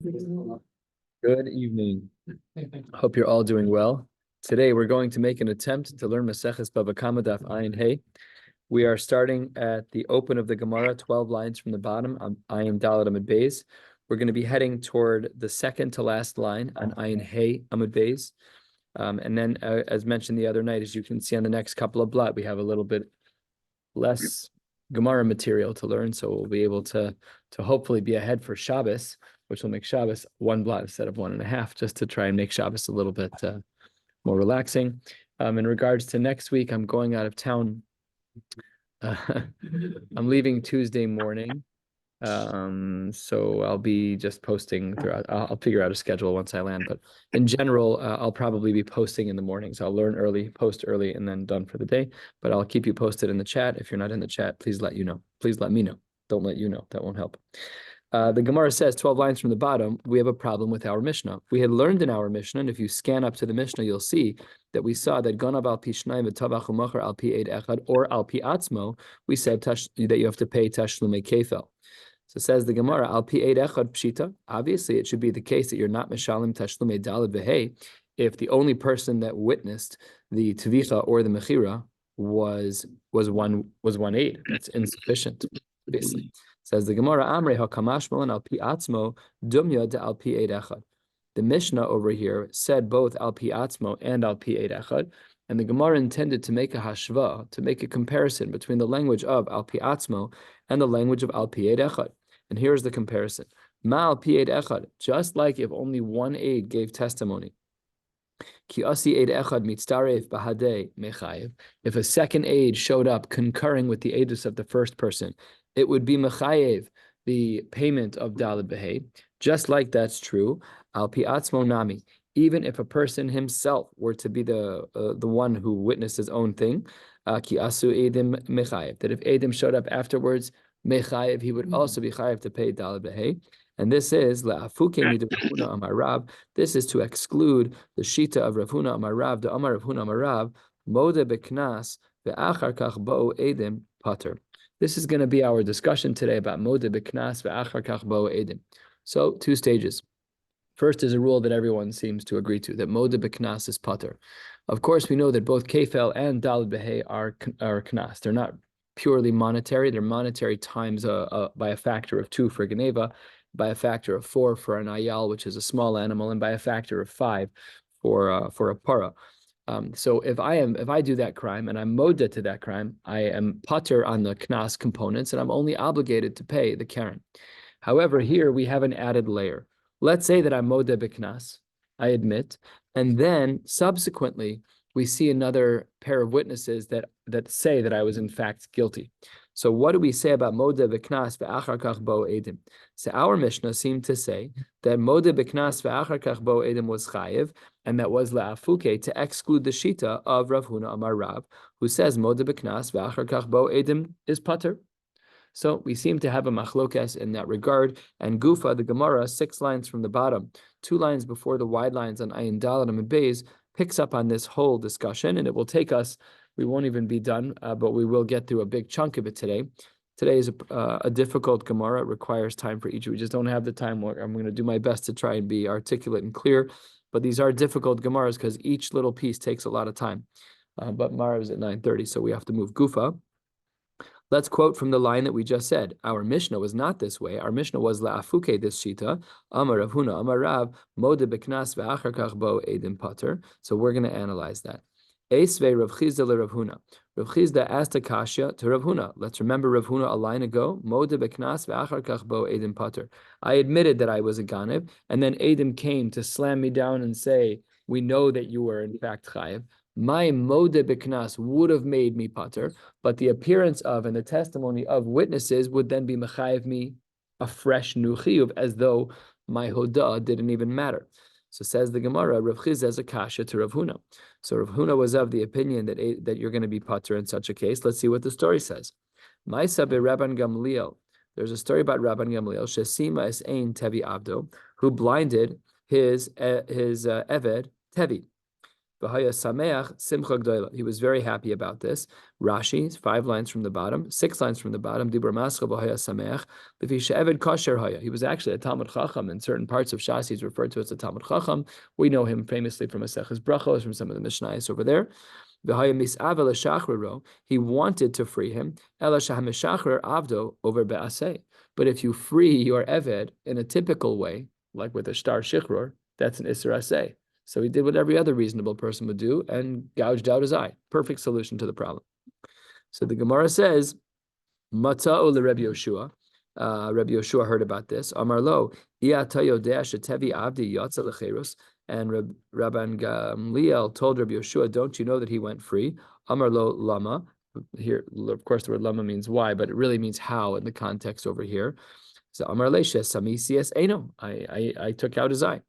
Good evening. Hope you're all doing well. Today we're going to make an attempt to learn Maseches Bava Daf Ayin Hey. We are starting at the open of the Gemara, 12 lines from the bottom on Ayin Dalet Amud Beis. We're going to be heading toward the second to last line on Ayin Hey Amud Beis. And then, as mentioned the other night, as you can see on the next couple of blot, we have a little bit less Gemara material to learn, so we'll be able to hopefully be ahead for Shabbos, which will make Shabbos one blot instead of 1.5, just to try and make Shabbos a little bit more relaxing. In regards to next week, I'm going out of town. I'm leaving Tuesday morning. So I'll be just posting throughout. I'll figure out a schedule once I land, but in general, I'll probably be posting in the mornings. I'll learn early, post early, and then done for the day. But I'll keep you posted in the chat. If you're not in the chat, please let you know. Please let me know. Don't let you know. That won't help. The Gemara says 12 lines from the bottom, we have a problem with our Mishnah. We had learned in our Mishnah, and if you scan up to the Mishnah, you'll see that we saw that Ganav al pi shnayim v'tavach u'machar al pi eid echad or al pi atzmo, we said that you have to pay tashlumei kefel. So says the Gemara, al pi eid echad pshita. Obviously, it should be the case that you're not mishalim tashlumei daled v'hei if the only person that witnessed the tvicha or the mechira was one aid. That's insufficient, obviously. Says the Gemara, Amrei hakamashmalan al pi atzmo dumya de al pi eid echad. The Mishnah over here said both al pi atzmo and al pi eid echad, and the Gemara intended to make a hashva, to make a comparison between the language of al pi atzmo and the language of al pi eid echad. And here's the comparison: Ma al pi eid echad, just like if only one aid gave testimony. Ki asi eid echad mitztaref bahadei mechayev. If a second aid showed up concurring with the aidus of the first person, it would be mechayev, the payment of daled behei. Just like that's true, al pi atzmo nami. Even if a person himself were to be the one who witnessed his own thing, ki asu edim mechayev. That if edim showed up afterwards, mechayev, he would also be chayev to pay daled behei. And this is la'afuke midu Rav Huna amar Rav. This is to exclude the shita of Rav Huna amar Rav, the amar Rav Huna amar Rav, mode beknas ve'achar kach bo edim pater. This is going to be our discussion today about mode beknas ve'achar kach bo edim. So 2 stages. First is a rule that everyone seems to agree to, that mode beknas is pater. Of course, we know that both kefel and daled behei are knas. They're not purely monetary. They're monetary times by a factor of 2 for geneva, by a factor of 4 for an ayal, which is a small animal, and by a factor of 5 for a para. So if I do that crime and I'm modeh to that crime, I am pater on the knas components, and I'm only obligated to pay the keren. However, here we have an added layer. Let's say that I'm modeh b'knas, I admit, and then subsequently we see another pair of witnesses that say that I was in fact guilty. So what do we say about modeh b'knas ve'achar kach bo edim? So our Mishnah seemed to say that modeh b'knas ve'achar kach bo edim was chayiv, and that was la'afuke, to exclude the shita of Rav Huna amar Rav, who says modeh b'knas ve'achar kach bo edim is pater. So we seem to have a machlokes in that regard. And Gufa, the Gemara, 6 lines from the bottom, 2 lines before the wide lines on Ayin Dalet Amud Beis, picks up on this whole discussion, and it will take us. We won't even be done, but we will get through a big chunk of it today. Today is a difficult Gemara. It requires time for each. We just don't have the time. I'm going to do my best to try and be articulate and clear, but these are difficult Gemaras because each little piece takes a lot of time. But Mara is at 9:30, so we have to move Gufa. Let's quote from the line that we just said. Our Mishnah was not this way. Our Mishnah was la'afuke, this shita, amar Rav Huna, amar Rav, mode beknas ve'achar kach bo edim pater. So we're going to analyze that. Eisvei Rav Chizda le Rav Huna. Rav Chizda asked a kasha to Rav Huna. Let's remember Rav Huna a line ago. Mode beknas ve'achar kach bo edim pater. I admitted that I was a ganev, and then edim came to slam me down and say, we know that you were in fact chayiv. My mode beknas would have made me pater, but the appearance of and the testimony of witnesses would then be mechayev me a fresh new chiyuv, as though my hodah didn't even matter. So says the Gemara, Rav Chizda as a kasha to Rav Huna. So Rav Huna was of the opinion that you're going to be pater in such a case. Let's see what the story says. Ma'isa be Rabban Gamliel. There's a story about Rabban Gamliel, Shesima es ein Tevi Abdo, who blinded his Eved Tevi. V'haya sameach simcha gdoila. He was very happy about this. Rashi, 5 lines from the bottom, 6 lines from the bottom. Dibur mascha v'haya sameach. L'fi she'eved kosher haya. He was actually a Talmud Chacham. In certain parts of Shas, he's referred to as a Talmud Chacham. We know him famously from Maseches Brachos, from some of the Mishnayos over there. He wanted to free him. Avdo over be'aseh. But if you free your Eved in a typical way, like with a star shichror, that's an Isser Aseh. So he did what every other reasonable person would do and gouged out his eye. Perfect solution to the problem. So the Gemara says, Matza'u Rabbi Yoshua. Rabbi Yoshua heard about this. Amar lo, shetevi avdi yatsa lecherus. And Rabban Gamliel told Rabbi Yoshua, don't you know that he went free? Amar lo lama. Here, of course, the word lama means why, but it really means how in the context over here. So Amar le sami sias eno. I took out his eye.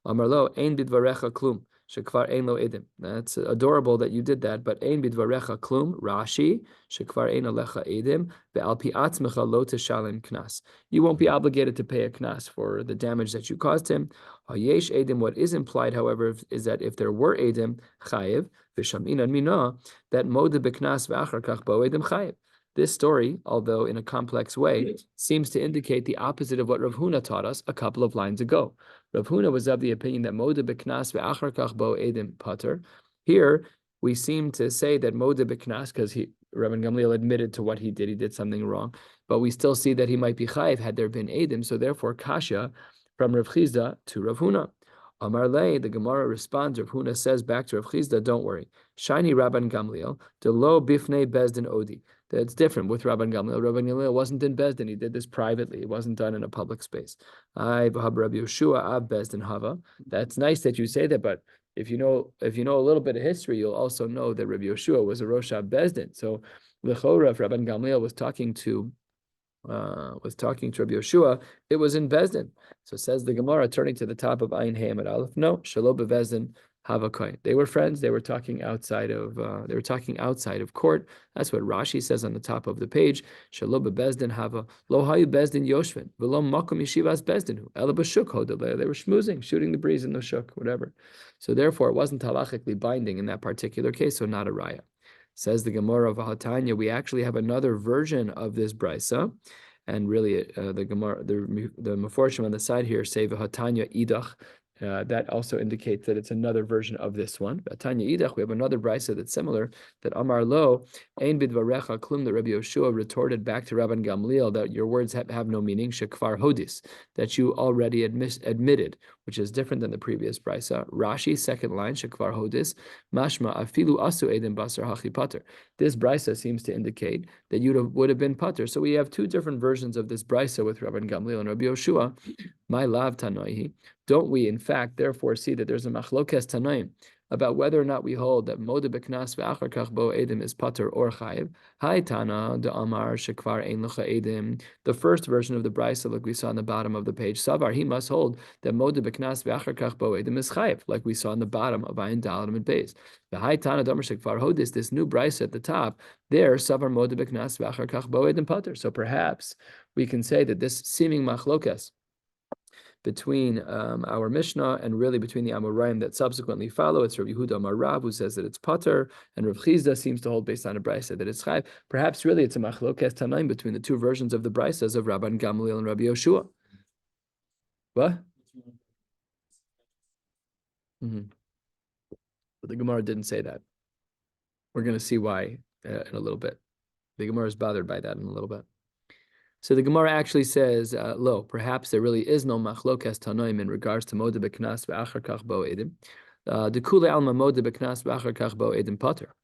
Amar lo ein bidvarecha klum. Shekvar ein lo edim. That's adorable that you did that, but ein bidvarecha klum, Rashi, shekvar ein alecha edim, ve'al pi atzmecha lo teshalem knas. You won't be obligated to pay a knas for the damage that you caused him. Hayesh edim, what is implied, however, is that if there were edim, chayev, v'shaminan mina, that mode beknas ve'achar kach bo edim chayev. This story, although in a complex way, seems to indicate the opposite of what Rav Huna taught us a couple of lines ago. Rav Huna was of the opinion that Moda B'Knas ve'achar kach bo edim pater. Here, we seem to say that Moda B'Knas, because Rabban Gamliel admitted to what he did something wrong, but we still see that he might be chayiv had there been edim, so therefore kasha from Rav Chizda to Rav Huna. Amar lei, the Gemara responds, Rav Huna says back to Rav Chizda, don't worry. Shiny Rabban Gamliel, de lo bifnei bezdin odi. It's different with Rabban Gamliel. Rabban Gamliel wasn't in Bezdin. He did this privately. It wasn't done in a public space. Rabbi Yoshua av Bezdin hava. That's nice that you say that, but if you know a little bit of history, you'll also know that Rabbi Yoshua was a Rosh Bezdin. So L'chora, if Rabban Gamliel was talking to Rabbi Yoshua, it was in Bezdin. So says the Gemara, turning to the top of Ayin Hey Amud Aleph. No, Shelo beVezdin Havakoy. They were friends. They were talking outside of court. That's what Rashi says on the top of the page. Shelo beVezdin Hava Lo Hayu Bezdin Yoshvin V'lo Makom Yeshivas Bezdinu Ela b'Shuk Hodele. They were schmoozing, shooting the breeze in the shuk, whatever. So therefore, it wasn't halachically binding in that particular case. So not a raya. Says the Gemara of Hatanya, we actually have another version of this brisa, and really the Gemara, the Meforshim on the side here say Hatanya idach. That also indicates that it's another version of this one. Hatanya idach, we have another brisa that's similar. That Amar lo ein bidvarecha klum. That Rabbi Yoshua retorted back to Rabban Gamliel that your words have no meaning. Shekvar hodis, that you already admitted, which is different than the previous brisa. Rashi, second line, shekvar hodis, mashma afilu asu edim basar hachi pater. This brisa seems to indicate that you would have been pater. So we have two different versions of this brisa with Rabban Gamliel and Rabbi Yoshua. My lav tanaihi. Don't we, in fact, therefore see that there's a machlokes tanaim about whether or not we hold that moda beknas ve'achar kach bo edim is pater or chayiv? Hai tana de amar shekvar ein lecha edim. The first version of the brisa, like we saw on the bottom of the page, savar, he must hold that moda beknas ve'achar kach bo edim is chayiv, like we saw on the bottom of ayin dalam and beis. The hai tana de amar shekvar hodis, this new brisa at the top, there savar moda beknas ve'achar kach bo edim pater. So perhaps we can say that this seeming machlokes between our Mishnah and really between the Amoraim that subsequently follow. It's Rabbi Yehuda Amar Rav who says that it's pater, and Rav Chizda seems to hold based on a brisa that it's chayiv. Perhaps really it's a machlokes tanaim between the two versions of the brisas of Rabban Gamliel and Rabbi Yoshua. What? But the Gemara didn't say that. We're going to see why in a little bit. The Gemara is bothered by that in a little bit. So the Gemara actually says, lo, perhaps there really is no machlokes tanoim in regards to moda beknas ve'achar kach bo edim. The kule alma moda beknas ve'achar kach bo edim pater.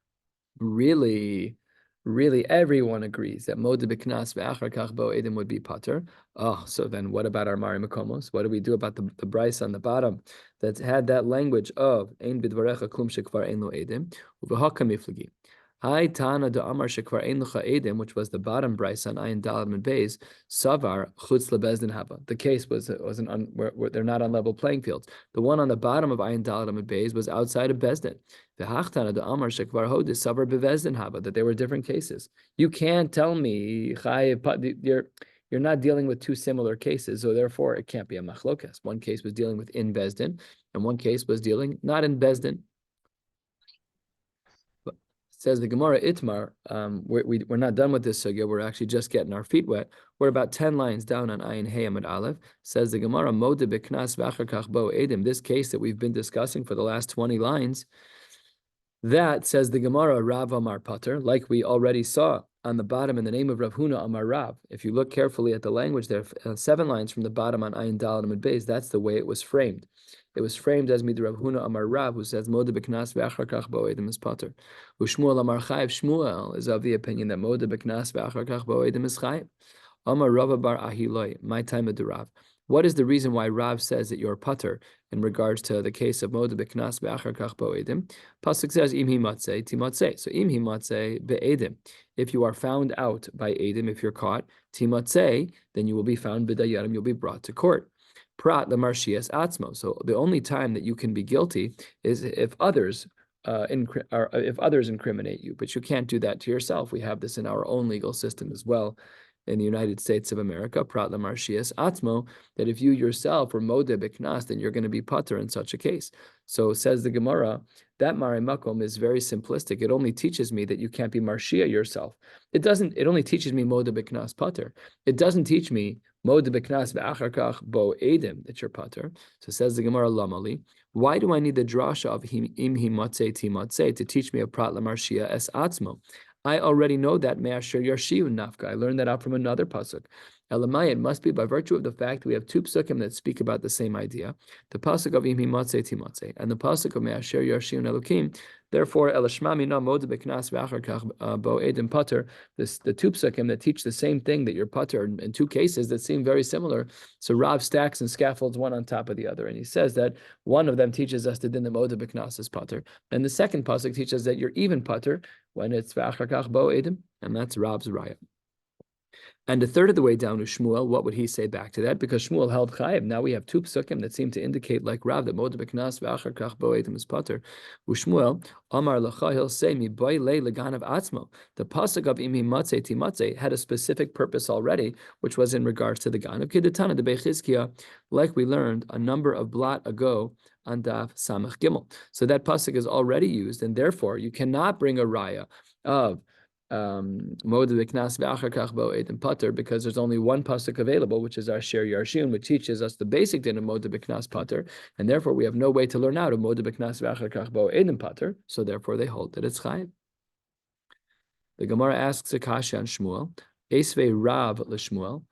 Really, everyone agrees that moda beknas ve'achar kach bo edim would be pater. Oh, so then what about our Mari Makomos? What do we do about the brisa on the bottom that had that language of ein bidvarecha klum shekvar ein lo edim uv'haka miflagi? Hai Tana de Amar Shekvar Ein Lecha Edim, which was the bottom brisa on Ayin Dalam and Beis, Savar Chutz LeBezdin Haba. The case where they're not on level playing fields. The one on the bottom of Ayin Dalam and Beis was outside of Bezdin. The Hachtana de Amar Shekvar Hodis Savar BeVezdin Haba, that they were different cases. You can't tell me you're not dealing with two similar cases, so therefore it can't be a machlokes. One case was dealing with in Bezdin, and one case was dealing not in Bezdin. Says the Gemara Itmar, we're not done with this sugya. We're actually just getting our feet wet. We're about 10 lines down on Ayin Hey Amud Aleph. Says the Gemara, Mode B'Knas V'Achar Kach Bo Edim. This case that we've been discussing for the last 20 lines, that, says the Gemara, Rav Amar Pater, like we already saw on the bottom in the name of Rav Huna Amar Rav. If you look carefully at the language there, 7 lines from the bottom on Ayin Dal Amud Beis, that's the way it was framed. It was framed as Mid Rav Huna Amar Rav, who says Mode B'Knas V'Achar Kach Bo Edim is Pater. Ushmuel Amar Chayiv, Shmuel is of the opinion that Mode B'Knas V'Achar Kach Bo Edim is Chayiv. Amar Rav Bar Ahiloi, my time of the Rav. What is the reason why Rav says that you're Pater in regards to the case of Mode B'Knas V'Achar Kach Bo Edim? Pasuk says Im Hi Matzei Timatzei. So Im Hi Matzei Be'edim. If you are found out by Edim, if you're caught, Timatzei, then you will be found B'Dayarim, you'll be brought to court. Prat L'Marshias Atzmo. So the only time that you can be guilty is if others incriminate you, but you can't do that to yourself. We have this in our own legal system as well. In the United States of America, Prat L'Marshias Atzmo, that if you yourself were Modeh B'Knas, then you're going to be Pater in such a case. So says the Gemara, that Mare Makom is very simplistic. It only teaches me that you can't be Marshia yourself. It only teaches me Modeh B'Knas Pater. It doesn't teach me Modeh B'Knas V'Achar Kach Bo Edim, that you're Pater. So says the Gemara, Lamali, why do I need the drasha of Im Hi Matzei Ti Matzei to teach me a Prat L'Marshia Es Atzmo? I already know that Me'asher Yarshiu Nafka. I learned that out from another pasuk. Elamai, it must be by virtue of the fact we have 2 psukim that speak about the same idea. The pasuk of Imhi Matzei Timatzei and the pasuk of Me'asher Yarshiu Elokim. Therefore, Elashma Mina Mode B'Knas V'Achar Kach Bo Edim Pater. The 2 psukim that teach the same thing, that you're Pater in 2 cases that seem very similar. So Rav stacks and scaffolds one on top of the other, and he says that one of them teaches us the din the Mode B'Knas is Pater, and the second pasuk teaches that you're even Pater when it's V'Achar Kach Bo Edim, and that's Rav's raya. And a third of the way down to Shmuel, what would he say back to that? Because Shmuel held Chayiv. Now we have 2 psukim that seem to indicate, like Rav, that Mode B'Knas V'Achar Kach Bo Edim is Pater. Shmuel, Amar L'cha, he'll say, Mi Boi Le Leganav Atzmo. The pasuk of Imi Matzei Timatzei had a specific purpose already, which was in regards to the Ganav. Kidetana de Bechizkiah, like we learned a number of blot ago on Daf Samach Gimel. So that pasuk is already used, and therefore you cannot bring a raya of Mode B'Knas V'Achar Kach Bo Edim Pater, because there's only one pasuk available, which is our shiur Yarshun, which teaches us the basic din of Mode B'Knas Pater, and therefore we have no way to learn out of Mode B'Knas V'Achar Kach Bo Edim Pater. So therefore they hold that it's chayiv. The Gemara asks a kasha on Shmuel. Esvei Rav LeShmuel.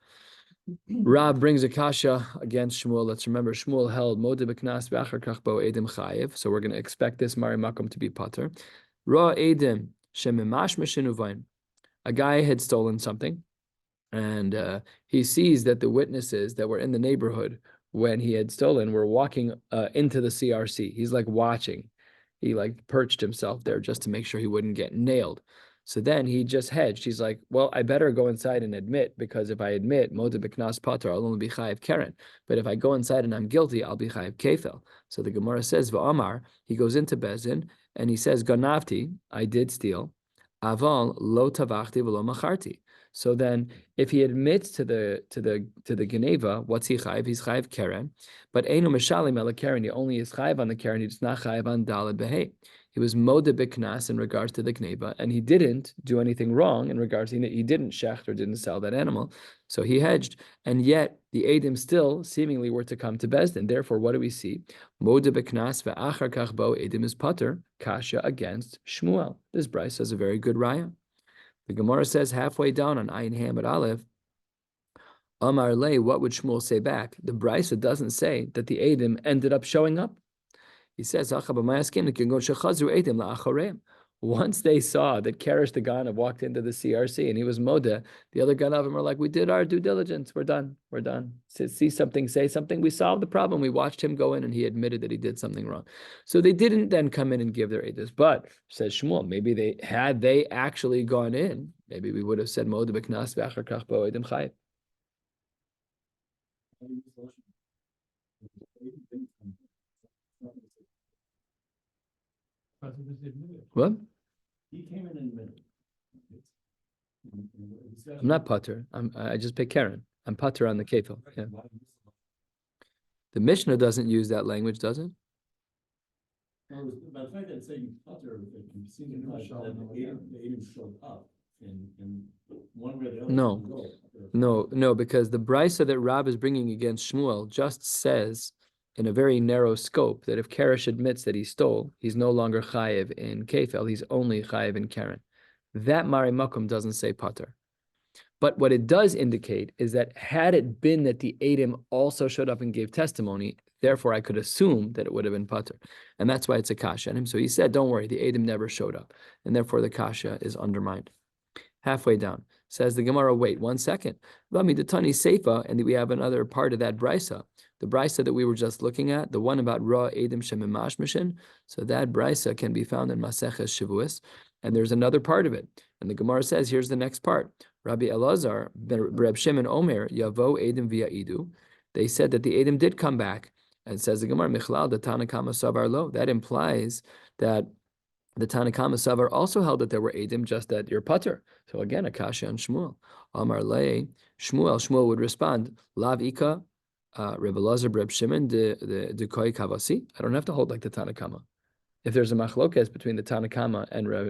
Rav brings a kasha against Shmuel. Let's remember, Shmuel held Mode B'Knas V'Achar Kach Bo Edim chayiv. So we're going to expect this Mari Makom to be Pater. Ra Edim. A guy had stolen something, and he sees that the witnesses that were in the neighborhood when he had stolen were walking into the CRC. He's like watching. He like perched himself there just to make sure he wouldn't get nailed. So then he just hedged. He's like, well, I better go inside and admit, because if I admit, Mode B'Knas Pater, I'll only be chayiv keren. But if I go inside and I'm guilty, I'll be chayiv kefel. So the Gemara says, V'amar, he goes into Bezin, and he says, Ganavti, I did steal. Aval lo tavachti v'lo macharti. So then, if he admits to the geneva, what's he chayiv? He's chayiv keren. But einu mishalim ela keren. He only is chayiv on the keren. He's not chayiv on daled behei. He was Modeh B'Knas in regards to the geneva, and he didn't do anything wrong in regards to he didn't shecht or didn't sell that animal. So he hedged, and yet the Edim still seemingly were to come to Bezdin. Therefore, what do we see? Modeh B'Knas V'Achar Kach Bo Edim is Pater, kasha against Shmuel. This Bryce has a very good raya. The Gemara says halfway down on Ayin Hamad Aleph, Amar Le, what would Shmuel say back? The Bryce doesn't say that the Edim ended up showing up. He says, once they saw that Karesh the Ganav walked into the CRC and he was Modeh, the other Ganavim were like, we did our due diligence. We're done. See something, say something. We solved the problem. We watched him go in and he admitted that he did something wrong. So they didn't then come in and give their edus. But, says Shmuel, maybe had they actually gone in, maybe we would have said Modeh B'Knas V'Achar Kach Bo Edim chayiv. What? He came in and admitted. I'm not Pater. I just pay Karen. I'm Pater on the kefil. Yeah. The Mishnah doesn't use that language, does it? By the fact that it's saying putter, it seems that the Edom showed up and one way or the other. No, because the brisa that Rab is bringing against Shmuel just says in a very narrow scope that if Karesh admits that he stole, he's no longer chayiv in kefel, he's only chayiv in keren. That Mari Makom doesn't say putter. But what it does indicate is that had it been that the Edom also showed up and gave testimony, therefore I could assume that it would have been putter. And that's why it's a kasha on him. So he said, don't worry, the Edom never showed up. And therefore the kasha is undermined. Halfway down, says the Gemara, wait 1 second. Lami the Tani Seifa, and we have another part of that brisa. The brisa that we were just looking at, the one about Ra Edom Shemimash Mishin. So that brisa can be found in Maseches Shavuos. And there's another part of it. And the Gemara says, here's the next part. Rabbi Elazar, Reb Shimon Omer, Yavo Edom via Idu. They said that the Edom did come back. And says the Gemara, Michlal, the Tanakama Savar Lo. That implies that the Tanakama Savar also held that there were Edom, just that you're putter. So again, Akasha and Shmuel. Amar Le, Shmuel would respond, Lav Ika, Reb Elazar, Reb Shimon, de Koi Kavasi. I don't have to hold like the Tanakama. If there's a machlokes between the Tanakama and Reb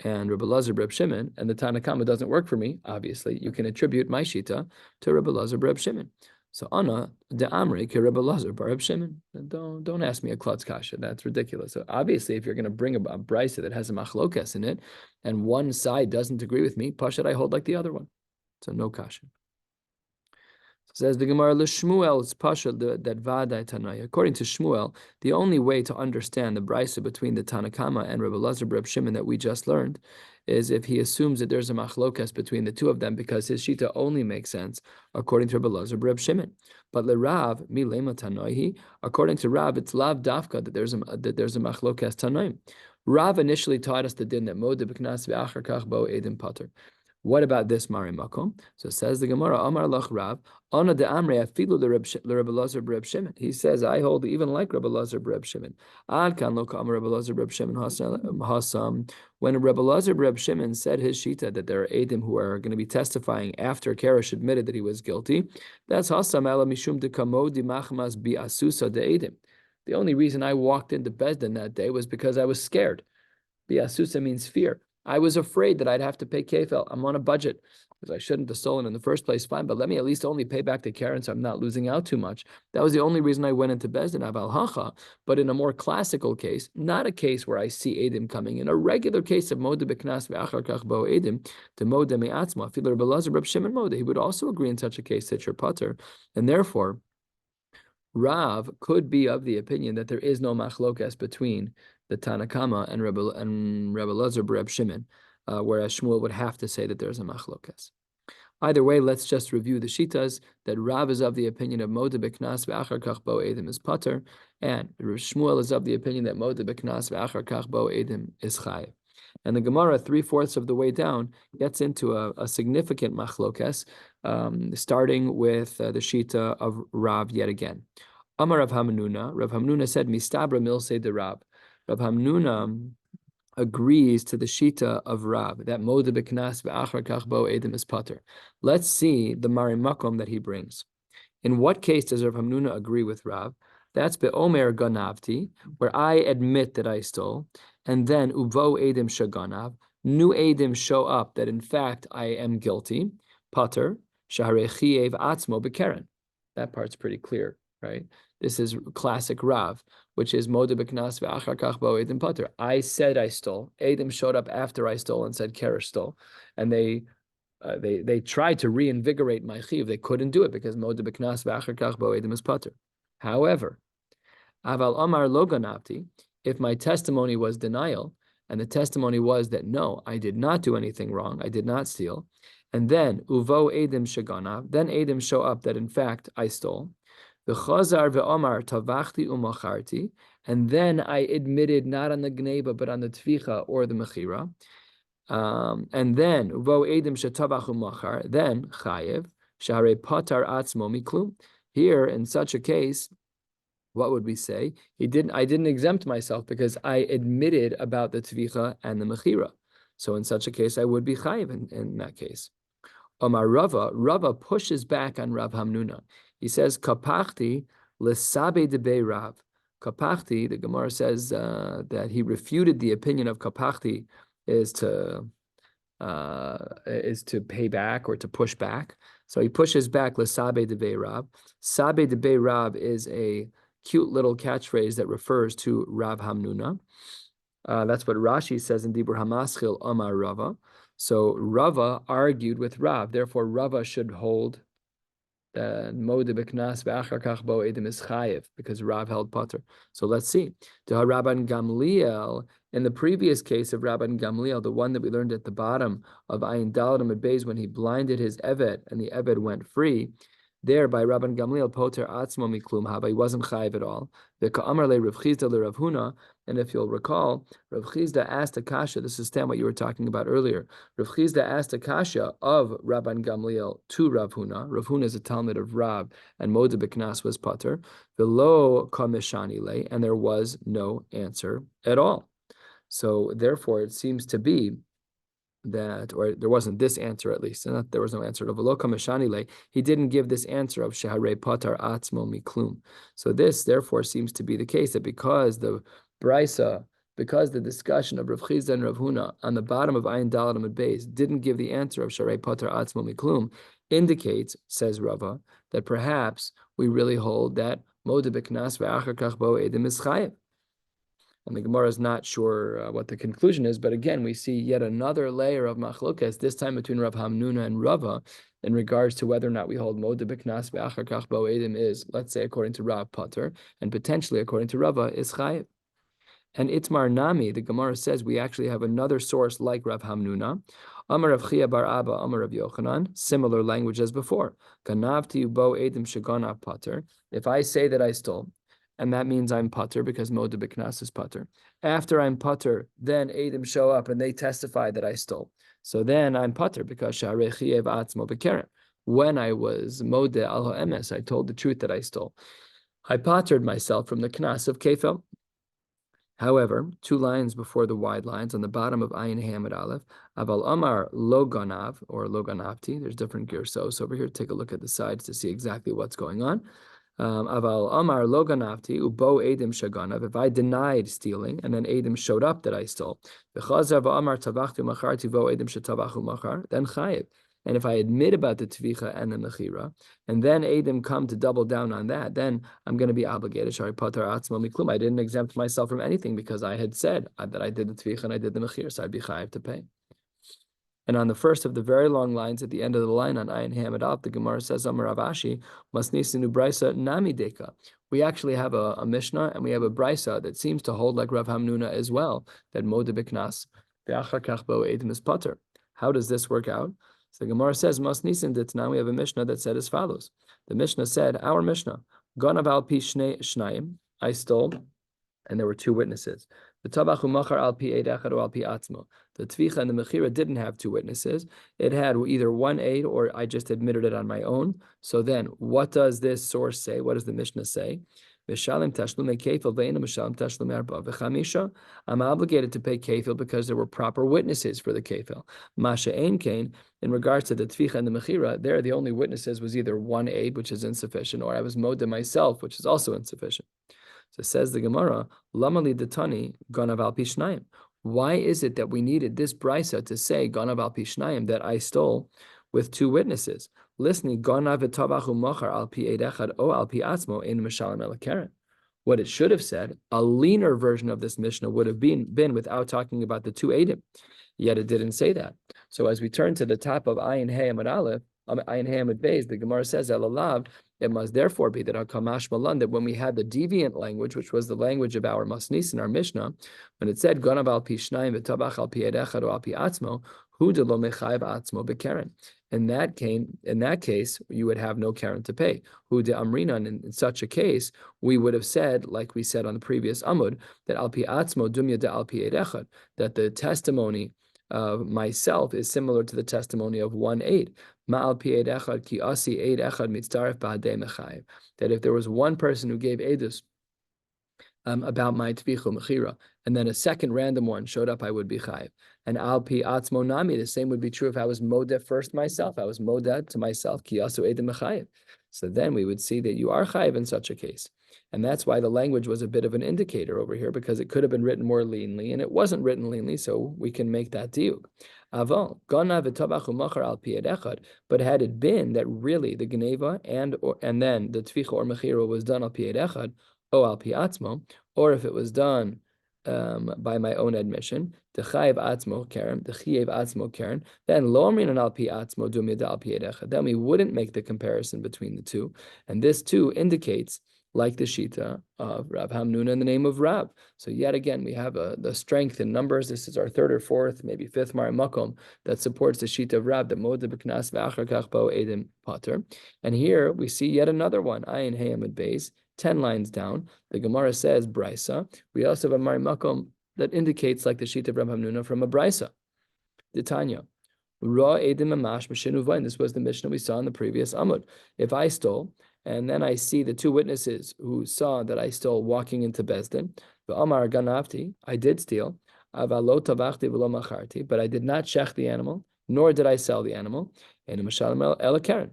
Elazar, Reb Shimon, and the Tanakama doesn't work for me, obviously, you can attribute my shita to Reb Elazar, Reb Shimon. So Anna de Amri ke Reb Elazar bar Reb Shimon. Don't ask me a klutz kasha. That's ridiculous. So obviously, if you're going to bring a brisa that has a machlokes in it, and one side doesn't agree with me, pashat I hold like the other one. So no kasha. Says the Gemara, Shmuel, it's pasha that vadai tanaya. According to Shmuel, the only way to understand the brisa between the Tanakama and Reb Elazar Reb Shimon that we just learned is if he assumes that there's a machlokas between the two of them, because his shita only makes sense according to Reb Elazar Reb Shimon. But leRav milema tanoihi, according to Rav, it's lav dafka that there's a machlokas tanoim. Rav initially taught us the din that mod b'knas v'achar kach bo edim pater. What about this Mari Makom? So says the Gemara, Amar Lach Rav, Ana de Amre afilu the Reb Elazar Reb Shimon. He says, I hold even like Reb Elazar Reb Shimon. Ad kan lo ka'amar Reb Elazar Reb Shimon hasam. When Reb Elazar Reb Shimon said his shita that there are Edom who are going to be testifying after Karesh admitted that he was guilty, that's hasam ala mishum de kamo di machmas bi asusa de Edom. The only reason I walked into Bezdin that day was because I was scared. Bi asusa means fear. I was afraid that I'd have to pay kefel. I'm on a budget because I shouldn't have stolen in the first place. Fine, but let me at least only pay back to Karen so I'm not losing out too much. That was the only reason I went into Bezdin Aval Hacha. But in a more classical case, not a case where I see Edom coming, in a regular case of Moda Beknas ve'achar kach bo Edom, to Moda me'atzma, Filer Reb Elazar Reb Shimon Moda, he would also agree in such a case that you're putter. And therefore, Rav could be of the opinion that there is no machlokas between the Tanakama and Reb Elazar Reb Shimon, whereas Shmuel would have to say that there's a machlokas. Either way, let's just review the shitas that Rav is of the opinion of Moda Beknas ve'achar kach bo Edom is putter, and Shmuel is of the opinion that Moda Beknas ve'achar kach bo Edom is chayiv. And the Gemara, 3/4 of the way down, gets into a significant machlokas, starting with the shita of Rav yet again. Amar Rav Hamnuna said, Mistabra milse de Rav. Rav Hamnuna agrees to the shita of Rav, that Moda Beknas ve'achar kach bo Edom is pater. Let's see the Mari Makom that he brings. In what case does Rav Hamnuna agree with Rav? That's be'omer ganavti, where I admit that I stole, and then uvo Edom shaganav, new Edom show up that in fact I am guilty, pater, shaharei chiev atzmo bekeren. That part's pretty clear, right? This is classic Rav, which is Moda Beknas ve'achar kach bo Edom pater. I said I stole. Edom showed up after I stole and said Karesh stole, and they tried to reinvigorate my chiv. They couldn't do it because Moda Beknas ve'achar kach bo Edom is pater. However, aval amar lo ganavti, if my testimony was denial, and the testimony was that no, I did not do anything wrong, I did not steal, and then uvo Edom shaganav, then Edom show up that in fact I stole. V'chazar ve'omar tavachti umacharti, and then I admitted not on the gneva but on the tvicha or the mechira. And then uvo Edom shetavach umachar, then chayev share patar atzmo miklum. Here, in such a case, what would we say? I didn't exempt myself because I admitted about the tvicha and the mechira. So in such a case, I would be chayiv in that case. Omar Rava pushes back on Rav Hamnuna. He says, Kapachti lesabe debe Rav. Kapachti, the Gemara says that he refuted the opinion of Kapachti is to pay back or to push back. So he pushes back L'sabe de Rab. Sabe de Rab is a cute little catchphrase that refers to Rav Hamnuna. That's what Rashi says in Dibur Hamaschil Amar Rava. So Rava argued with Rav. Therefore, Rava should hold Mode Beknas Ve'achar Kach Bo Edim is Chayev because Rav held Potter. So let's see. To Rabban Gamliel, in the previous case of Rabban Gamliel, the one that we learned at the bottom of Ayin Dalad Amud Beis, when he blinded his Evet and the Evet went free, there by Rabban Gamliel Poter Atzmo Miklum Haba, he wasn't Chayev at all. The Ka'amar Le Rav Chizda Le Rav Huna, and if you'll recall, Rav Chizda asked Akasha, this is Stan what you were talking about earlier. Rav Chizda asked Akasha of Rabban Gamliel to Rav Huna. Rav Huna is a Talmud of Rav, and Mode B'Knas was Potter. V'lo kameshani le, and there was no answer at all. So therefore, it seems to be that, or there wasn't this answer at least, and there was no answer of V'lo kameshani le. He didn't give this answer of Sheharei Potar Atzmo Miklum. So this therefore seems to be the case that because the discussion of Rav Chizda and Rav Huna on the bottom of Ayin Dalad Amud Beis didn't give the answer of Sharei Potar Atzmo Miklum, indicates, says Rava, that perhaps we really hold that Mode B'Knas Ve'achar Kach Bo Edim is Chayev. And the Gemara is not sure what the conclusion is, but again, we see yet another layer of machlokas, this time between Rav Hamnuna and Rava, in regards to whether or not we hold Mode B'Knas Ve'achar Kach Bo Edim is, let's say, according to Rav Potter, and potentially according to Rava, is Chayev. And Itmar Nami, the Gemara says we actually have another source like Rav Hamnuna. Amar Rav Chia bar Abba, Amar Rav Yochanan, similar language as before. Ganavti bo edim shaganav pater. If I say that I stole, and that means I'm pater because Mode B'Knas is pater. After I'm pater, then edim show up and they testify that I stole. So then I'm pater because Sharei Chiev Atzmo B'Keren. When I was Mode al Ha'emes, I told the truth that I stole. I patered myself from the Knas of Kefel. However, 2 lines before the wide lines on the bottom of Ayin Hamid Aleph, Aval Amar Lo Ganav or Lo Ganavti. There's different girsos over here. Take a look at the sides to see exactly what's going on. Aval Amar Lo Ganavti Ubo Edim Shaganav. If I denied stealing and then Edim showed up that I stole, V'chazav Amar Tavachtu Machar Tivo Edim Shetavachu Machar, then Chayev. And if I admit about the Tvicha and the Mechira, and then Edim come to double down on that, then I'm going to be obligated. Shari Patar Atzmo Miklum. I didn't exempt myself from anything because I had said that I did the Tvicha and I did the Mechira, so I'd be chayiv to pay. And on the first of the very long lines at the end of the line on Ayin Hamid Alp, the Gemara says, Amar Rav Ashi, Masnisinu Brisa Nami Deka. We actually have a Mishnah and we have a Brisa that seems to hold like Rav Hamnuna as well, that Mode B'Knas, Ve'achar Kach Bo Edim is Pater. How does this work out? So the Gemara says, Mas Nisan Ditna, we have a Mishnah that said as follows. The Mishnah said, our Mishnah, Ganav al pi shnayim, I stole, and there were 2 witnesses. The Tabachu Machar al pi eid echad or al pi atzmo. The Tvicha and the Mechira didn't have 2 witnesses. It had either 1 aid or I just admitted it on my own. So then, what does this source say? What does the Mishnah say? I'm obligated to pay kefil because there were proper witnesses for the kefil. Masha ein kain, in regards to the tvicha and the mechira, there the only witnesses was either 1 aid, which is insufficient, or I was moda myself, which is also insufficient. So says the Gemara, Lama li detani ganav al pi shnayim. Why is it that we needed this brisa to say ganav al pi shnayim, that I stole with 2 witnesses? Listening, ganav v'tavachu machar al pi eid echad o al pi atzmo ein mishalim el keren. What it should have said, a leaner version of this Mishnah would have been without talking about the 2 edim. Yet it didn't say that. So as we turn to the top of Ayin Hey Amud Aleph, Ayin Hey Amud Beis, the Gemara says, Elalav, it must therefore be that Hakamash Malan, that when we had the deviant language, which was the language of our Masnis in our Mishnah, when it said Ganav al pi shnayim v'tabach al pi edechad o al pi atzmo, hu de lo mechayev atzmo bekeren. In that case, you would have no keren to pay. Hu de amrinan, in such a case, we would have said, like we said on the previous Amud, that al pi atzmo dumya de al pi edechad, that the testimony of myself is similar to the testimony of 1 aid. That if there was one person who gave edus about my tvichu mechira, and then a second random one showed up, I would be chayiv. And al pi atzmo nami, the same would be true if I was modeh first myself. I was modeh to myself, ki asu edim mechayiv. So then we would see that you are chayiv in such a case. And that's why the language was a bit of an indicator over here, because it could have been written more leanly, and it wasn't written leanly, so we can make that diuk. Aval, ganav v'tabach u'machar al pi echad. But had it been that really the geneva and then the tficha or mechira was done al pi echad, o al pi atzmo, or if it was done by my own admission, the chayev atzmo keren, then lo amrin al pi atzmo dumid al pi echad. Then we wouldn't make the comparison between the two, and this too indicates, like the shita of Rav Hamnuna in the name of Rav. So yet again, we have the strength in numbers. This is our third or fourth, maybe fifth Mar Makom that supports the shita of Rav, the Moda B'Knas V'Achar Kach Bo Edim Pater. And here we see yet another one, Ayin Hey Amud Beis, 10 lines down. The Gemara says Brisa. We also have a Mar Makom that indicates like the shita of Rav Hamnuna from a Brisa. The Tanya. Ra Edim Amash B'Shinu Vayin. This was the Mishnah we saw in the previous Amud. If I stole, and then I see the two witnesses who saw that I stole walking into Bezdin. Amar ganavti, I did steal. Avalo tabachti v'lo macharti, but I did not shech the animal, nor did I sell the animal. And mashalem el keren.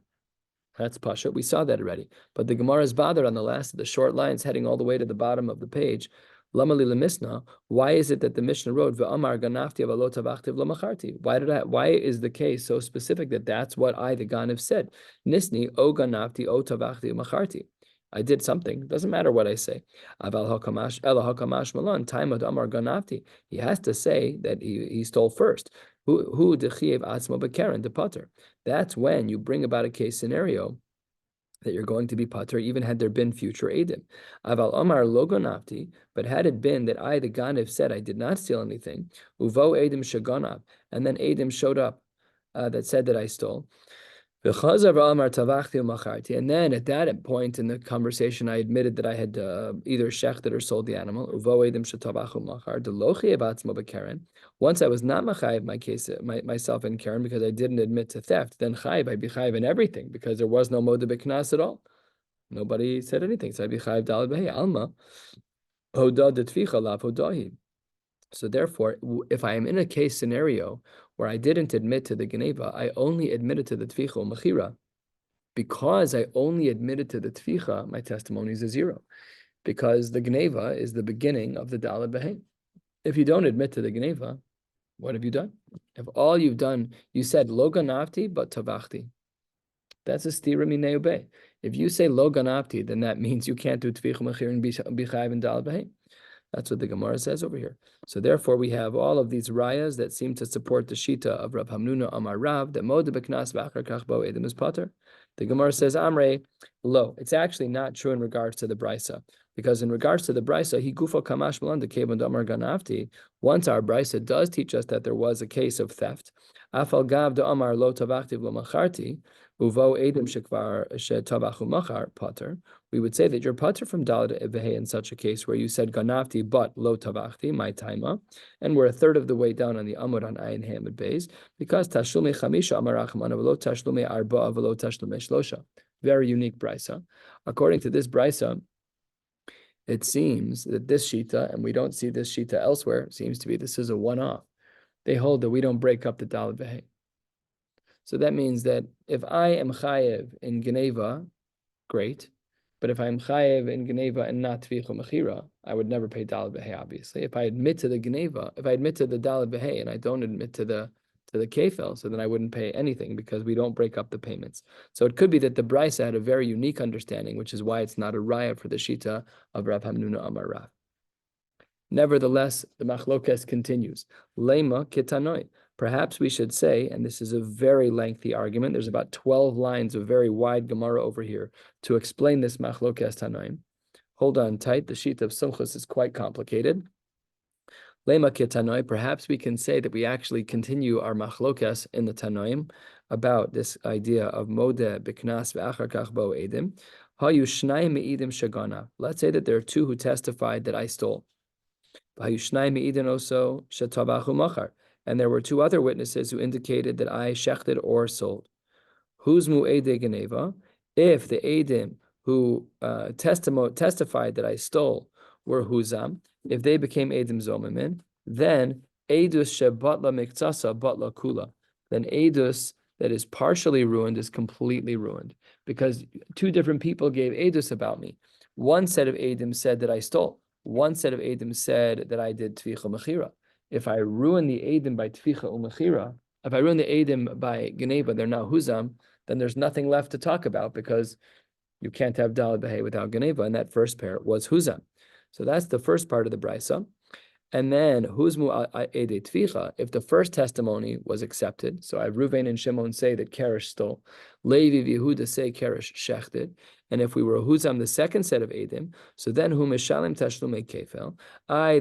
That's pasha. We saw that already. But the Gemara is bothered on the last of the short lines, heading all the way to the bottom of the page. Lamali lemisna. Why is it that the Mishnah wrote v'amar ganavti avalo tabachti v'lo macharti? Why is the case so specific that that's what I, the Ganav, said? Nisni o ganavti o tabachti macharti. I did something. Doesn't matter what I say. Aval hakamash ela hakamash malan taimad amar ganavti. He has to say that he stole first. Who dechiev atzmo bekeren de pater. That's when you bring about a case scenario that you're going to be pater, even had there been future edim. Aval Omar logo nafti, but had it been that I, the Ganav, said I did not steal anything, uvo edim shaganav, and then edim showed up that said that I stole. And then at that point in the conversation, I admitted that I had either shechted or sold the animal. Once I was not machayev my case, myself in Karen, because I didn't admit to theft, then chayev, I'd be chayev in everything, because there was no moda b'knas at all. Nobody said anything, so I'd be chayev daled b'hei alma. Hoda detficha lav hodahi. So therefore, if I am in a case scenario where I didn't admit to the geneva, I only admitted to the tficha or mechira. Because I only admitted to the tficha, my testimony is a 0. Because the geneva is the beginning of the daled b'hei. If you don't admit to the geneva, what have you done? If all you've done, you said lo ganavti but tavachti. That's a stira minei ubei. If you say lo ganavti, then that means you can't do tficha mechira and be chayav and daled b'hei. That's what the Gemara says over here. So therefore, we have all of these rayas that seem to support the shita of Rav Hamnuna Amar Rav, that moda b'knas v'achar kach bo edim is pater. The Gemara says, Amrei, lo. It's actually not true in regards to the Brisa, because in regards to the Brisa, he gufo kamash malan de kevon damar ganavti. Once our Brisa does teach us that there was a case of theft, afal gav de amar lo tavachti v'lo macharti, uvo edim shekvar shetabachu machar pater. We would say that you're pater from daled b'hei in such a case where you said ganavti but lo tavachti, my taima, and we're a third of the way down on the amud on ayin hamid beis, because tashlumi chamisha amar rachman v'lo tashlumi arba v'lo tashlumi shlosha. Very unique brisa. According to this brisa, it seems that this shita, and we don't see this shita elsewhere, seems to be this is a one-off. They hold that we don't break up the daled b'hei. So that means that if I am chayev in Geneva, great. But if I'm chayev in Geneva and not tvicha mechira, I would never pay daled b'hei, obviously. If I admit to the Geneva, if I admit to the daled b'hei and I don't admit to the kefel, so then I wouldn't pay anything because we don't break up the payments. So it could be that the Brisa had a very unique understanding, which is why it's not a raya for the shita of Rav Hamnuna Amar Rav. Nevertheless, the machlokes continues. Lema kitanoi. Perhaps we should say, and this is a very lengthy argument, there's about 12 lines of very wide Gemara over here to explain this machlokes tanoim. Hold on tight, the sheet of Sumchus is quite complicated. Lema ketanoi, perhaps we can say that we actually continue our machlokes in the tanoim about this idea of modeh b'knas v'achar kach bo edim. Hayu shnai me'idim shagana. Let's say that there are 2 who testified that I stole. Hayu shnai me'idim also shetabachu machar. And there were 2 other witnesses who indicated that I shechted or sold. Who's mu'edei geneva? If the edim who testified that I stole were huzam, if they became edim zomimin, then edus shebatla miktsasa batla kula. Then edus that is partially ruined is completely ruined, because 2 different people gave edus about me. One set of Eidim said that I stole. One set of Eidim said that I did Tvicha Mechira. If I ruin the Eidim by Tvicha Umechira, if I ruin the Eidim by Geneva, they're now Huzam, then there's nothing left to talk about because you can't have Daled Behe without Geneva, and that first pair was Huzam. So that's the first part of the Brisa. And then Huzmu Ede Tvicha, if the first testimony was accepted, so Reuven and Shimon say that Karesh stole, Levi and Yehuda say Karesh shechted, and if we were Huzam the second set of Edim, so then Hu Mishalim Tashlumei Kefel,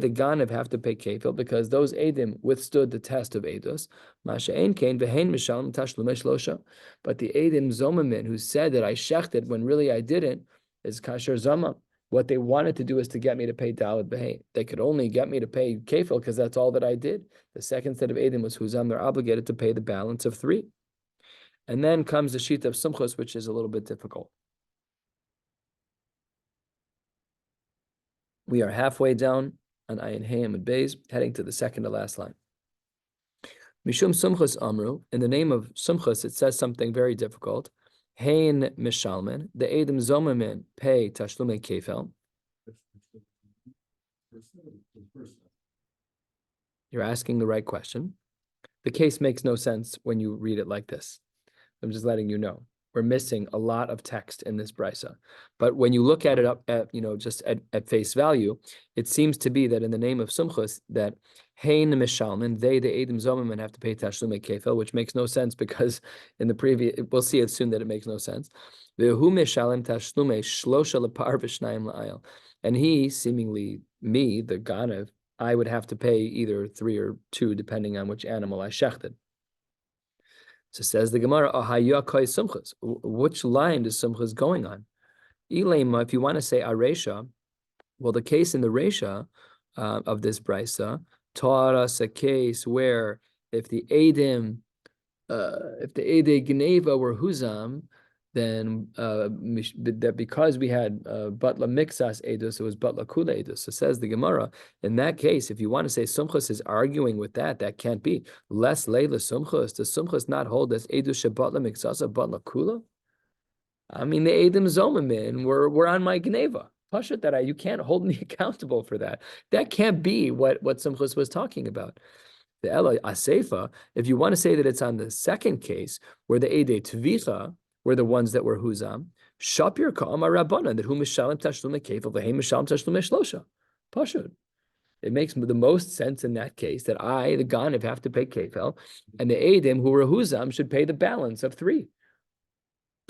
the Ganav have to pay Kefel because those Edim withstood the test of Edus, Masha Ein Kain Vehein Mishalim Tashlumei Shlosha, but the Edim Zomamin who said that I shechted when really I didn't is Kasher Zama. What they wanted to do is to get me to pay Daled Behe. They could only get me to pay Kefil because that's all that I did. The second set of Edim was Huzam. They're obligated to pay the balance of 3. And then comes the sheet of Sumchos, which is a little bit difficult. We are halfway down on Ayin Hayim and Beis, heading to the second to last line. Mishum Sumchos Amru, in the name of Sumchos, it says something very difficult. Hein Mishalmen, the Edim Zomamin pay Tashlume Kefel. You're asking the right question. The case makes no sense when you read it like this. I'm just letting you know. We're missing a lot of text in this brisa. But when you look at it up at, just at face value, it seems to be that in the name of Sumchus, that Hein Mishalman, they, the Edim Zomaman, have to pay Tashlume Kefel, which makes no sense because in the previous, we'll see it soon that it makes no sense. Vehu Mishalim Tashlume Shlosha Lepar V'Shnayim La'ayil. And he, seemingly me, the Ganav, I would have to pay either 3 or 2, depending on which animal I shechted. So says the Gemara, which line does Sumchas going on? Ilema, if you want to say Aresha, well, the case in the Resha of this Brisa taught us a case where if the Eidim Geneva were Huzam, then that because we had Batla Mixas Edus, it was Batla Kula Edus. So says the Gemara, in that case, if you want to say Sumchus is arguing with that can't be. Less Leila Sumchus, does Sumchus not hold as Edus Batla Mixasa Batla Kula? I mean, the Edim Zomamin were on my Geneva. Pashat that you can't hold me accountable for that. That can't be what Sumchus was talking about. The Ela Asefa, if you want to say that it's on the second case, where the Ede Tvicha were the ones that were Huzam, Shapir Ka'amar Rabbana, that Hu Mishalim Tashlum Kefil, V'hei Mishalim Tashlum Shlosha. Pashut. It makes the most sense in that case that I, the Ganav, have to pay Kefil, and the Edim who were Huzam should pay the balance of 3.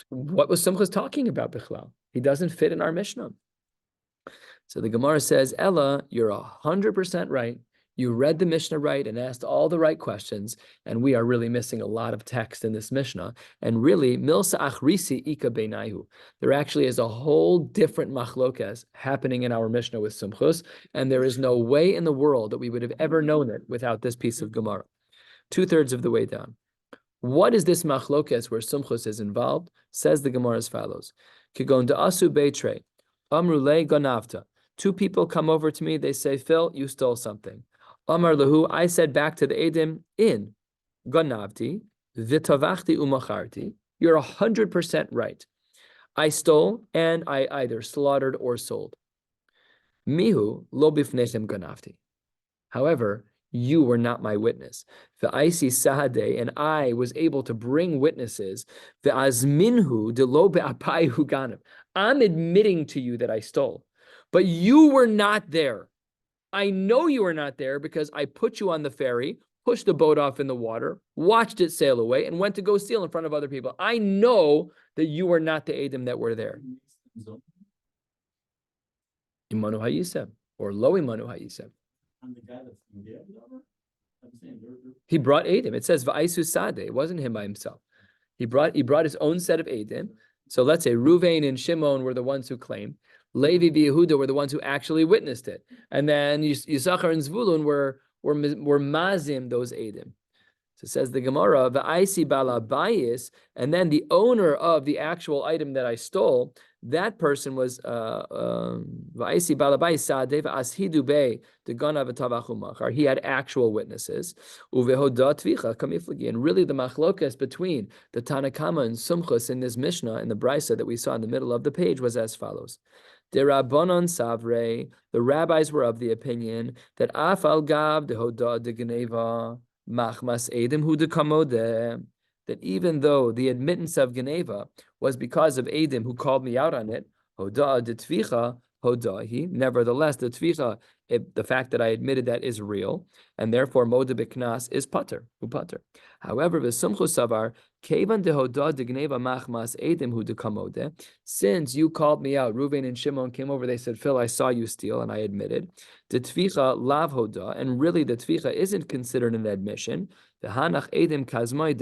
What was Sumchus talking about, Bichlal? He doesn't fit in our Mishnah. So the Gemara says, Ella, you're 100% right. You read the Mishnah right and asked all the right questions, and we are really missing a lot of text in this Mishnah. And really, milsa achrisi ika beinayu. There actually is a whole different machlokes happening in our Mishnah with Sumchus, and there is no way in the world that we would have ever known it without this piece of Gemara. 2/3 of the way down. What is this machlokes where Sumchus is involved? Says the Gemara as follows: Kigon da'asu beitre, amrule ganavta. 2 people come over to me, they say, Phil, you stole something. Amar lahu, I said back to the Edim, in ganavti, vitavachti umacharti. You're 100% right. I stole and I either slaughtered or sold. Mihu lo bifnechem ganavti. However, you were not my witness. Ve'aisi sahade, and I was able to bring witnesses. Ve'azminhu de lo be'apayu ganav. I'm admitting to you that I stole, but you were not there. I know you were not there because I put you on the ferry, pushed the boat off in the water, watched it sail away, and went to go steal in front of other people. I know that you were not the Edim that were there. Imanu Hayisem, or Lo Imanu Hayisem. I'm the guy that's in the other? I'm saying He brought Edim. It says Va'aisu Sade. It wasn't him by himself. He brought his own set of Edim. So let's say Reuven and Shimon were the ones who claimed. Levi and Yehuda were the ones who actually witnessed it. And then Yisachar and Zvulun were mazim those Edim. So it says the Gemara, V'aisi bala bayis, and then the owner of the actual item that I stole, that person was V'aisi bala bayis sadeh v'ashidu bey degana v'tavachu machar. He had actual witnesses. Uvehoda tvicha kamiflagi. And really the machlokas between the Tanakama and Sumchus in this Mishnah, in the Brisa that we saw in the middle of the page, was as follows. De Rabbanon Savre, the rabbis were of the opinion that Afal Gav de Hoda de Geneva Machmas Edim Hu de Kamode, that even though the admittance of Geneva was because of Edim who called me out on it, Hoda de Tvicha Hodahi, nevertheless, the Tvicha, the fact that I admitted that is real, and therefore Moda Biknas is Pater, who Pater. However, Vesumchu Savar, Kevan de Hoda de Geneva Machmas Edim Hu de Kamode, since you called me out, Reuven and Shimon came over, they said, Phil, I saw you steal, and I admitted. The Tvicha Lav Hoda, and really the Tvicha isn't considered an admission. The Hanach Edim Kamoi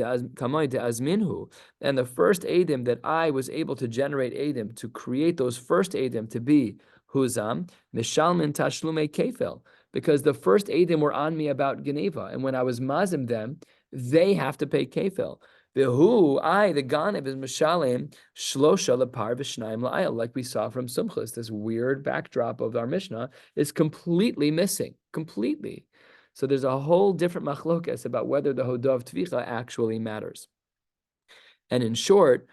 de Azminhu, and the first Edim that I was able to generate Edim, to create those first Edim to be Huzam, Mishalmin Tashlume Kefel, because the first Edim were on me about Geneva, and when I was mazim them, they have to pay Kefel. Behu, the Ganev is Mishalim, Shlosha Lepar V'Shnaim La'ayel, like we saw from Sumchus. This weird backdrop of our Mishnah is completely missing, completely. So there's a whole different machlokas about whether the Hodav Tvicha actually matters. And in short,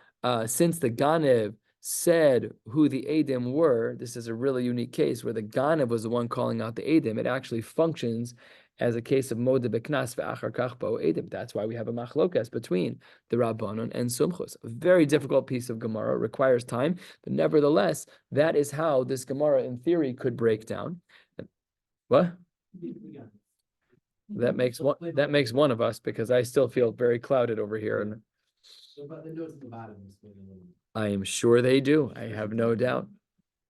since the Ganev said who the Edim were, this is a really unique case where the Ganev was the one calling out the Edim. It actually functions as a case of Moda Beknas ve'achar kach bo Edim. That's why we have a machlokas between the Rabbanon and Sumchus. A very difficult piece of Gemara, requires time, but nevertheless, that is how this Gemara in theory could break down. What? That makes one of us, because I still feel very clouded over here. And But the notes at the bottom is I am sure they do. I have no doubt.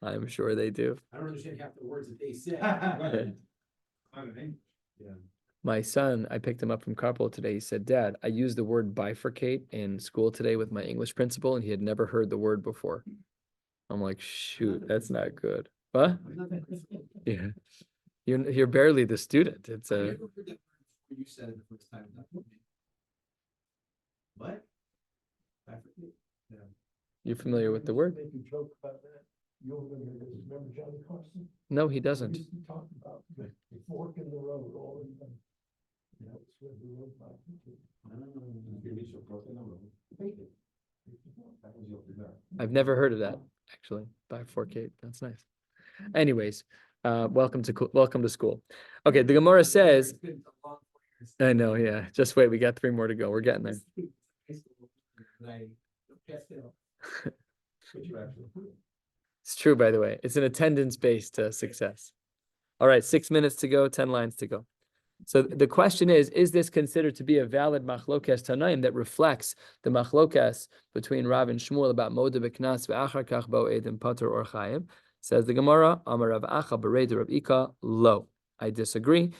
I am sure they do. I don't understand half the words that they say. Yeah. My son, I picked him up from carpool today. He said, Dad, I used the word bifurcate in school today with my English principal, and he had never heard the word before. I'm like, shoot, that's not good. What? Yeah. You're barely the student. It's I a never heard that word before you said it the first time. What? Bifurcate? Yeah. you familiar with the word? Make a joke about that. You remember Johnny Carson? No, he He doesn't. used to talk about the fork in the road all the time. You know, it's where the road I've never heard of that, actually. Bifurcate. That's nice. Anyways, welcome to school. Okay, the Gemara says, It's been a long 4 years. I know, yeah. Just wait, we got 3 more to go. We're getting there. High school, and I passed it off. It's true, by the way. It's an attendance-based success. All right, 6 minutes to go, 10 lines to go. So the question is this considered to be a valid machlokes tanaim that reflects the machlokes between Rav and Shmuel about moda b'knas ve'achar kach bo edim pater or chayim? Says the Gemara, Amar Rav Acha b'rei de Rav Ika, lo. I disagree.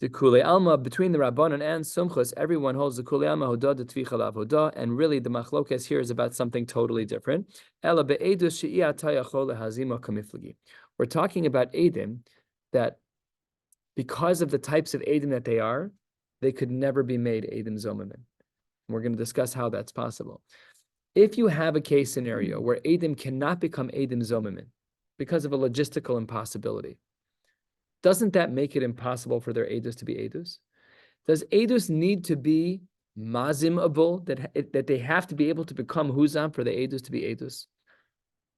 The Kulei Alma, between the Rabbanon and Sumchus, everyone holds the Kulei Alma Hodah de Tvicha Lav Hodah, and really the machlokes here is about something totally different. Ela be'edus she'i ata yachol lehazima kamiflagi. We're talking about edim that because of the types of edim that they are, they could never be made edim zomamin. We're going to discuss how that's possible. If you have a case scenario where edim cannot become edim zomamin because of a logistical impossibility, doesn't that make it impossible for their edus to be edus? Does edus need to be mazimable, that they have to be able to become huzam for the edus to be edus?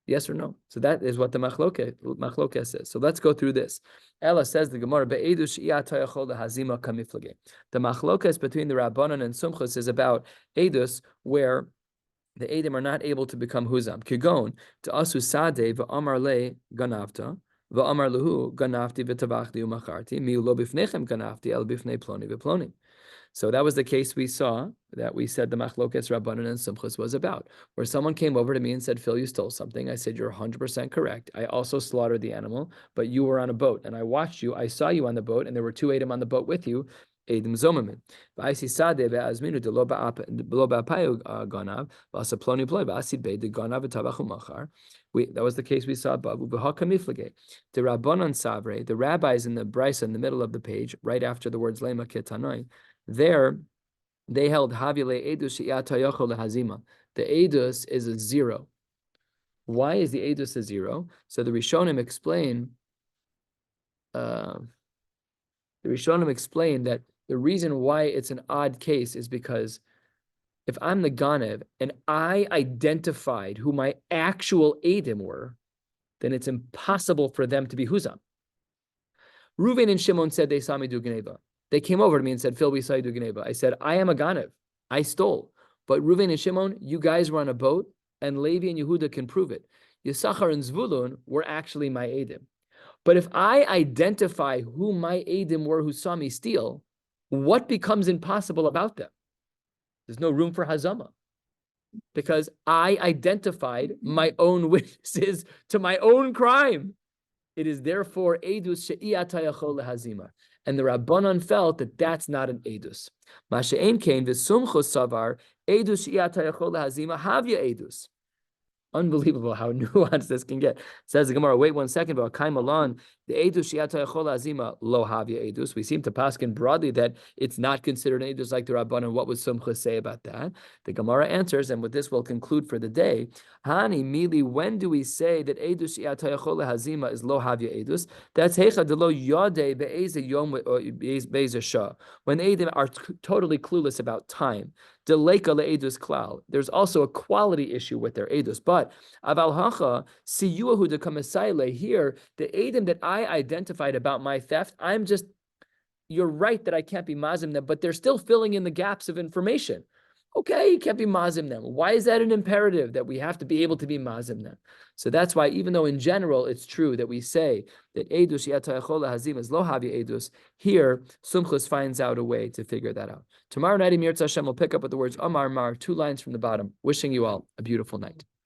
Yes or no? So that is what the machlokes says. So let's go through this. Ella says the Gemara, be'edus she'iyat hazima kamiflage. The machlokes between the Rabbanon and Sumchus is about edus where the edim are not able to become huzam. Kigon to asu sadeh v'amar le ganavta. V'amar lehu ganavti v'tavachti u'macharti mi lo bifnechem ganavti el bifnei ploni v'ploni. So that was the case we saw, that we said the machlokes Rabbanan and Sumchus was about, where someone came over to me and said, Phil, you stole something. I said, you're 100% correct. I also slaughtered the animal, but you were on a boat, and I watched you. I saw you on the boat, and there were 2 edim on the boat with you, edim zomamin. That was the case we saw above. The Rabbanon Savre, the rabbis in the Brisa in the middle of the page, right after the words Lema Ketanoi, there, they held Havile Edus She'atayachol Hazima. The Edus is a 0. Why is the Edus a 0? So the Rishonim explain. The Rishonim explain that the reason why it's an odd case is because if I'm the Ganev and I identified who my actual Edim were, then it's impossible for them to be Huzam. Reuven and Shimon said they saw me do Geneva. They came over to me and said, Phil, we saw you do Geneva. I said, I am a Ganev. I stole. But Reuven and Shimon, you guys were on a boat, and Levi and Yehuda can prove it. Yisachar and Zvulun were actually my Edim. But if I identify who my Edim were who saw me steal, what becomes impossible about them? There's no room for Hazama. Because I identified my own witnesses to my own crime. It is therefore edus she'iyata yachol lehazima. And the Rabbanon felt that that's not an edus. Masha'en kain v'sumchos savar edus she'iyata yachol lehazima havya edus. Unbelievable how nuanced this can get. Says the Gemara, wait 1 second, but Kaim Alon, the edus shi'ata yachol azima lo havya edus. We seem to paskin broadly that it's not considered an edus like the Rabbanan. What would Sumcha say about that? The Gemara answers, and with this we'll conclude for the day. Hani mili, when do we say that edus shi'ata yachol hazima is lo havya edus? That's hecha de lo yade be'eze yom be'eze shah. When the edim are totally clueless about time. Deleka le'edus klal. There's also a quality issue with their edus, but aval hacha siyuahu de kamasayle here, the edim that I identified about my theft, you're right that I can't be mazim them, but they're still filling in the gaps of information. Okay, you can't be mazim them. Why is that an imperative that we have to be able to be mazim them? So that's why, even though in general it's true that we say that edus yatayachol hazim is lo havya edus, here Sumchus finds out a way to figure that out. Tomorrow night, Emir Hashem will pick up with the words Amar Mar, 2 lines from the bottom. Wishing you all a beautiful night.